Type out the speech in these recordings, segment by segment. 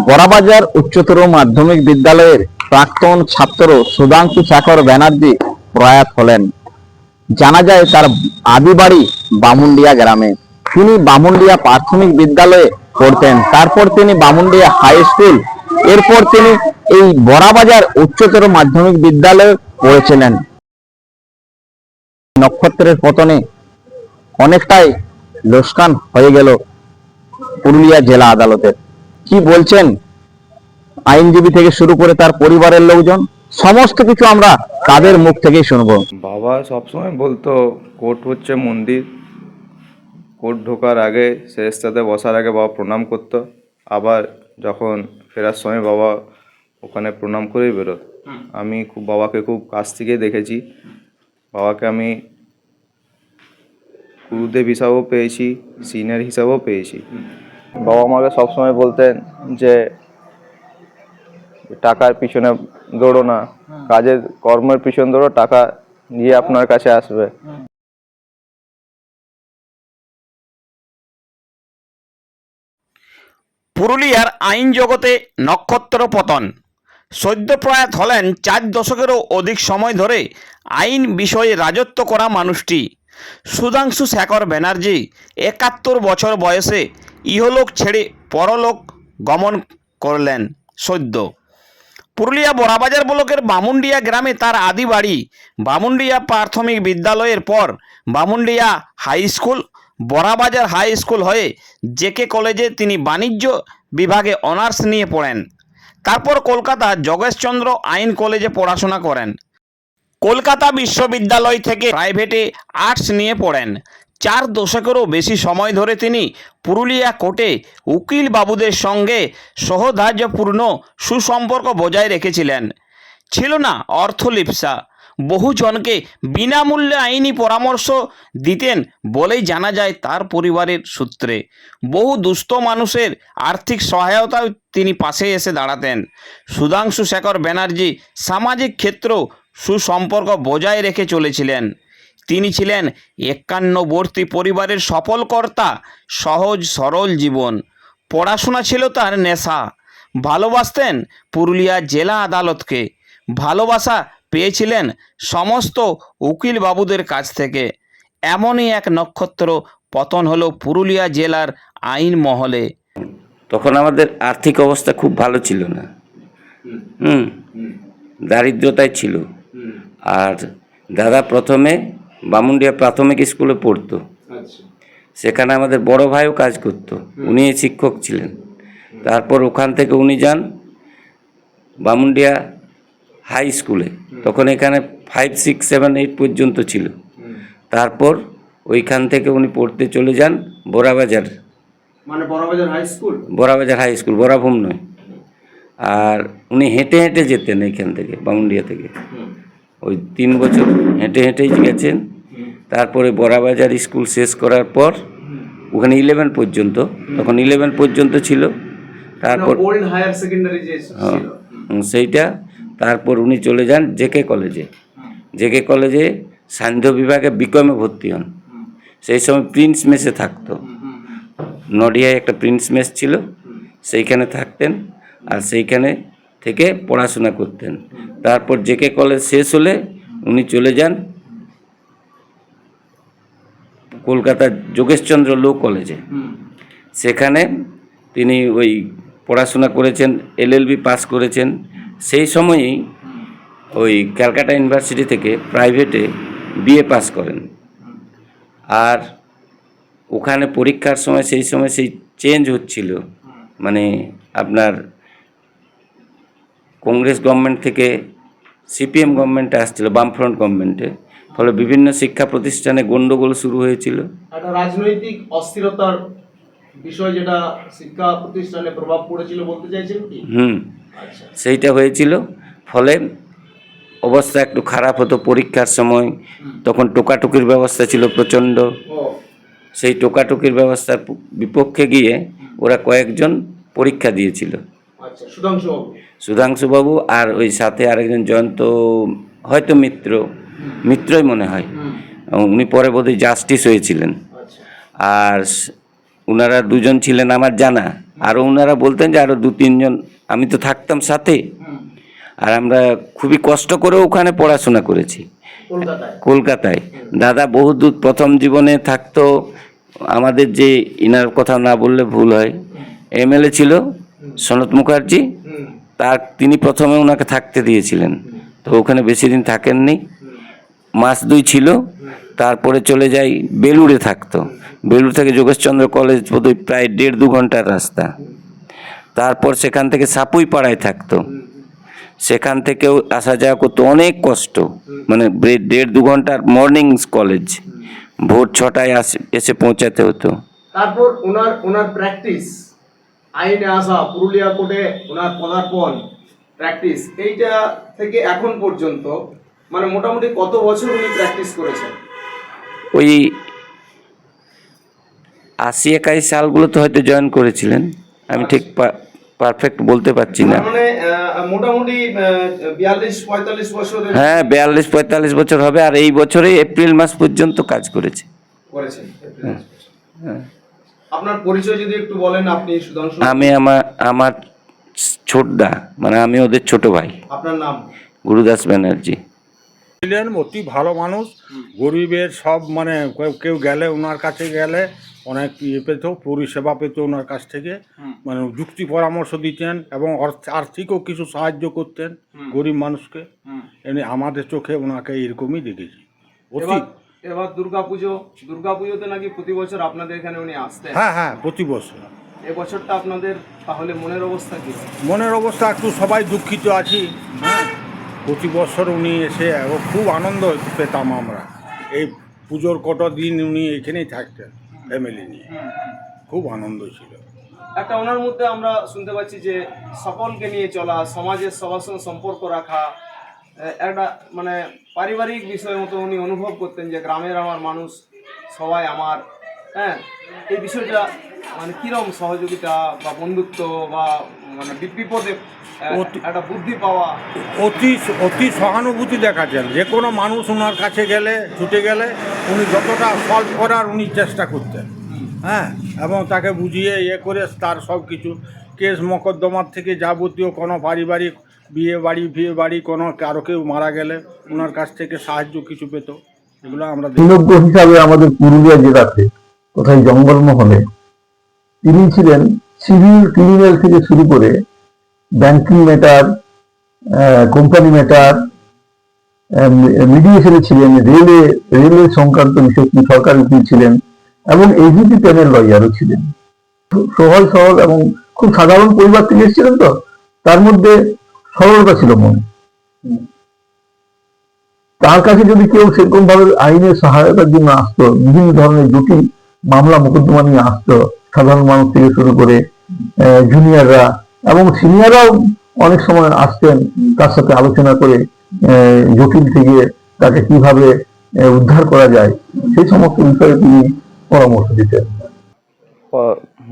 বড়াবাজার উচ্চতর মাধ্যমিক বিদ্যালয়ের প্রাক্তন ছাত্র সুধাংশু শেখর ব্যানার্জি প্রয়াত হলেন। জানা যায় তার আদি বাড়ি বামুনডিয়া গ্রামে। তিনি বামুনডিয়া প্রাথমিক বিদ্যালয়ে পড়তেন, তারপর তিনি বামুনডিয়া হাই স্কুল, এরপর তিনি এই বড়াবাজার উচ্চতর মাধ্যমিক বিদ্যালয়ে পড়েছিলেন। নক্ষত্রের পতনে অনেকটাই লোকসান হয়ে গেল পুরুলিয়া জেলা আদালতের। কি বলছেন আইনজীবী থেকে শুরু করে তার পরিবারের লোকজন, সমস্ত কিছু আমরা তাদের মুখ থেকেই শুনবো। বাবা সবসময় বলতো কোর্ট হচ্ছে মন্দির, কোর্ট ঢোকার আগে শেষটাতে বসার আগে বাবা প্রণাম করতো, আবার যখন ফেরার সময় বাবা ওখানে প্রণাম করেই বেরোত। আমি বাবাকে খুব কাছ থেকে দেখেছি। বাবাকে আমি গুরুদেব হিসাবেও পেয়েছি, সিনিয়র হিসাবেও পেয়েছি। বাবা আমাকে সবসময় বলতেন যে টাকার পিছনে দৌড়ো না, কাজের কর্মের পিছনে দৌড়ো, টাকা নিয়ে আপনার কাছে আসবে। পুরুলিয়ার আইন জগতে নক্ষত্র পতন। সদ্য প্রয়াত হলেন 4 দশকেরও অধিক সময় ধরে আইন বিষয়ে রাজত্ব করা মানুষটি সুধাংশু শেখর ব্যানার্জি 71 বছর বয়সে ইহলোক ছেড়ে পরলোক গমন করলেন সদ্য। পুরুলিয়া বড়াবাজার ব্লকের বামুনডিয়া গ্রামে তার আদি বাড়ি। বামুনডিয়া প্রাথমিক বিদ্যালয়ের পর Bamundia high school, Barabazar high school হয়ে জেকে কলেজে তিনি বাণিজ্য বিভাগে অনার্স নিয়ে পড়েন। তারপর কলকাতা যোগেশচন্দ্র আইন কলেজে পড়াশোনা করেন। কলকাতা বিশ্ববিদ্যালয় থেকে প্রাইভেটে আর্টস নিয়ে পড়েন। 4 দশকেরও বেশি সময় ধরে তিনি পুরুলিয়া কোর্টে উকিল বাবুদের সঙ্গে সৌহার্দ্যপূর্ণ সুসম্পর্ক বজায় রেখেছিলেন। ছিল না অর্থলিপ্সা। বহুজনকে বিনামূল্যে আইনি পরামর্শ দিতেন বলেই জানা যায় তার পরিবারের সূত্রে। বহু দুস্থ মানুষের আর্থিক সহায়তায় তিনি পাশে এসে দাঁড়াতেন। সুধাংশু শেখর ব্যানার্জি সামাজিক ক্ষেত্র সুসম্পর্ক বজায় রেখে চলেছিলেন। তিনি ছিলেন 51বর্তী পরিবারের সফল কর্তা। সহজ সরল জীবন, পড়াশোনা ছিল তার নেশা। ভালোবাসতেন পুরুলিয়া জেলা আদালতকে। ভালোবাসা পেয়েছিলেন সমস্ত উকিল বাবুদের কাছ থেকে। এমনই এক নক্ষত্র পতন হলো পুরুলিয়া জেলার আইন মহলে। তখন আমাদের আর্থিক অবস্থা খুব ভালো ছিল না, দারিদ্রতায় ছিল। আর দাদা প্রথমে বামুনডিয়া প্রাথমিক স্কুলে পড়তো, সেখানে আমাদের বড় ভাইও কাজ করতো, উনি শিক্ষক ছিলেন। তারপর ওখান থেকে উনি যান বামুনডিয়া হাই স্কুলে, তখন এখানে 5, 6, 7, 8 পর্যন্ত ছিল। তারপর ওইখান থেকে উনি পড়তে চলে যান বড়াবাজার, মানে Barabazar high school, Barabazar high school, Barabhum নয়। আর উনি হেঁটে হেঁটে যেতেন এইখান থেকে, বামুনডিয়া থেকে। ওই 3 বছর হেঁটে হেঁটেই গেছেন। তারপরে বড়াবাজার স্কুল শেষ করার পর ওখানে 11 পর্যন্ত, তখন 11 পর্যন্ত ছিল। তারপর ওল্ড হায়ার সেকেন্ডারি যে ছিল সেইটা। তারপর উনি চলে যান জেকে কলেজে। জেকে কলেজে সান্ধ্য বিভাগে বিকমে ভর্তি হন। সেই সময় প্রিন্স মেসে থাকতো, নডিয়ায় একটা প্রিন্স মেস ছিল, সেইখানে থাকতেন। আর সেইখানে থেকে পড়াশোনা করতেন। তারপর জেকে কলেজ শেষ হলে উনি চলে যান কলকাতা যোগেশচন্দ্র ল কলেজে। সেখানে তিনি ওই পড়াশোনা করেছেন, LLB পাস করেছেন। সেই সময়েই ওই ক্যালকাটা ইউনিভার্সিটি থেকে প্রাইভেটে BA পাস করেন। আর ওখানে পরীক্ষার সময় সেই সময় সেই চেঞ্জ হচ্ছিল, মানে আপনার কংগ্রেস গভর্নমেন্ট থেকে CPM গভর্নমেন্টে আসছিল, বামফ্রন্ট গভর্নমেন্টে। ফলে বিভিন্ন শিক্ষা প্রতিষ্ঠানে গণ্ডগোল শুরু হয়েছিল। একটা রাজনৈতিক অস্থিরতার বিষয় যেটা শিক্ষা প্রতিষ্ঠানে প্রভাব পড়েছিল বলতে চাইছেন কি? সেইটা হয়েছিল। ফলে অবস্থা একটু খারাপ হতো পরীক্ষার সময়। তখন টোকাটুকির ব্যবস্থা ছিল প্রচণ্ড। সেই টোকাটুকির ব্যবস্থার বিপক্ষে গিয়ে ওরা কয়েকজন পরীক্ষা দিয়েছিল। সুধাংশুবাবু আর ওই সাথে আরেকজন জয়ন্ত, হয়তো মিত্রই মনে হয়। উনি পরে বোধহয় জাস্টিস হয়েছিলেন। আর ওনারা দুজন ছিলেন আমার জানা, আরও ওনারা বলতেন যে আরও 2-3 জন, আমি তো থাকতাম সাথে। আর আমরা খুবই কষ্ট করে ওখানে পড়াশোনা করেছি কলকাতায়। কলকাতায়। দাদা বহু দূর প্রথম জীবনে থাকতো আমাদের, যে ইনার কথা না বললে ভুল হয়, এমএলএ ছিল সনত মুখার্জি, তিনি প্রথমে ওনাকে থাকতে দিয়েছিলেন। তো ওখানে বেশি দিন থাকেননি, মাস 2 ছিল। তারপরে চলে যাই বেলুড়ে থাকতো। বেলুড় থেকে যোগেশচন্দ্র কলেজ বোধহয় প্রায় 1.5-2 ঘন্টার রাস্তা। তারপর সেখান থেকে সাপুই পাড়ায় থাকতো, সেখান থেকেও আসা যাওয়া করতো, অনেক কষ্ট, মানে 1.5-2 ঘন্টার মর্নিং কলেজ, ভোর 6টায় এসে পৌঁছাতে হতো। তারপর ওনার প্র্যাকটিস, আইনে আসা, পুরুলিয়া কোর্টে ওনার পদার্পণ, প্র্যাকটিস, এইটা থেকে এখন পর্যন্ত মানে মোটামুটি কত বছর উনি প্র্যাকটিস করেছেন? ওই 80-81 সালগুলোতে হয়তো জয়েন করেছিলেন, আমি ঠিক পারফেক্ট বলতে পারছি না। মানে মোটামুটি 42-45 বছর হ্যাঁ, 42-45 বছর হবে। আর এই বছরেই এপ্রিল মাস পর্যন্ত কাজ করেছেন। আপনার পরিচয় যদি একটু বলেন। আপনি সুধাংশু? আমি আমার ছোটদা, মানে আমি ওদের ছোট ভাই। আপনার নাম? গুরুদাস ব্যানার্জি। ছিলেন অতি ভালো মানুষ, গরিবের সব মানে কেউ গেলে ওনার কাছে গেলে অনেক পেত, পরিষেবা পেত ওনার কাছ থেকে, মানে যুক্তি পরামর্শ দিতেন এবং আর্থিকও কিছু সাহায্য করতেন গরিব মানুষকে। এমনি আমাদের চোখে ওনাকে এরকমই দেখেছি। এবার দুর্গাপুজোতে নাকি প্রতি বছর আপনাদের এখানে উনি আসতেন? হ্যাঁ, প্রতি বছর। এবছরটা আপনাদের তাহলে মনের অবস্থা কি? মনের অবস্থা একটু সবাই দুঃখিত আছি। হ্যাঁ, প্রতি বছর উনি এসে খুব আনন্দ পেতাম আমরা। এই পুজোর কত দিন উনি এখানেই থাকতেন ফ্যামিলি নিয়ে, খুব আনন্দ ছিল। একটা ওনার মধ্যে আমরা শুনতে পাচ্ছি যে সকলকে নিয়ে চলা, সমাজের সবার সঙ্গে সম্পর্ক রাখা, একটা মানে পারিবারিক বিষয়ের মতো উনি অনুভব করতেন যে গ্রামের আমার মানুষ সবাই আমার। হ্যাঁ, এই বিষয়টা মানে কিরকম সহযোগিতা বা বন্ধুত্ব বা মানে বিপদে একটা বুদ্ধি পাওয়া? অতি সহানুভূতি দেখাচ্ছেন। যে কোনো মানুষ ওনার কাছে গেলে, ছুটে গেলে উনি যতটা সলভ করার উনি চেষ্টা করতেন। হ্যাঁ, এবং তাকে বুঝিয়ে করে তার সব কিছু কেস মকদ্দমার থেকে যাবতীয় কোনো পারিবারিক বিয়ে বাড়ি কোনো কারো কেউ মারা গেলে ওনার কাছ থেকে সাহায্য কিছু পেত, এগুলো আমরা বিনজ্ঞ হিসাবে আমাদের পুরুলিয়া জেলাতে কোথায় জঙ্গলমহলে তিনি ছিলেন সিভিল ক্রিমিনাল থেকে শুরু করে ব্যাংকিং ম্যাটার, কোম্পানি ম্যাটার, মিডিয়েশনে ছিলেন, রেলওয়ে সংক্রান্ত বিষয় তিনি সরকারি উকিল ছিলেন এবং এজিপি প্যানেল লয়ারও ছিলেন। সহজ সরল এবং খুব সাধারণ পরিবার থেকে এসেছিলেন, তো তার মধ্যে সরলতা ছিল মনে। তার কাছে যদি কেউ সেরকম ভাবে আইনের সহায়তার জন্য আসতো, বিভিন্ন ধরনের জটিল মামলা মোকদ্দমা নিয়ে আসতো, সাধারণ মানুষ থেকে শুরু করে জুনিয়ররা এবং সিনিয়ররাও অনেক সময় আসতেন, তার সাথে আলোচনা করে জটিল থেকে তাকে কিভাবে উদ্ধার করা যায় সেই সমস্ত বিষয়ে তিনি পরামর্শ দিতেন।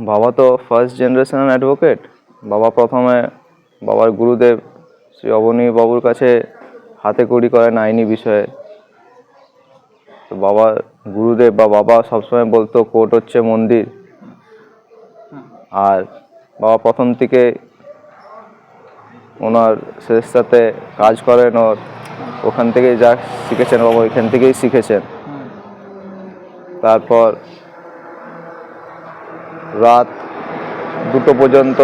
বাবা তো ফার্স্ট জেনারেশন অ্যাডভোকেট। বাবার গুরুদেব শ্রী অবনী বাবুর কাছে হাতে খড়ি করেন আইনি বিষয়ে। তো গুরুদেব বা বাবা সবসময় বলতো কোর্ট হচ্ছে মন্দির। আর বাবা প্রথম থেকে ওনার শেষটাতে কাজ করেন, ওখান থেকেই যা শিখেছেন বাবা ওইখান থেকেই শিখেছেন। তারপর রাত 2টো পর্যন্ত,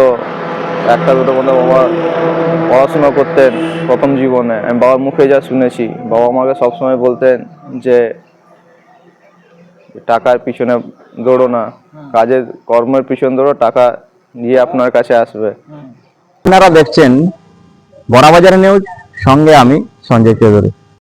1টা-2টো পর্যন্ত বাবা পড়াশোনা করতেন প্রথম জীবনে। আমি বাবার মুখে যা শুনেছি, বাবা আমাকে সবসময় বলতেন যে টাকার পিছনে দৌড়ো না, কর্মের পিছনে দৌড়ো, টাকা গিয়ে আপনার কাছে আসবে। আপনারা দেখছেন বড়াবাজার নিউজ, সঙ্গে আমি সঞ্জয় চৌধুরী।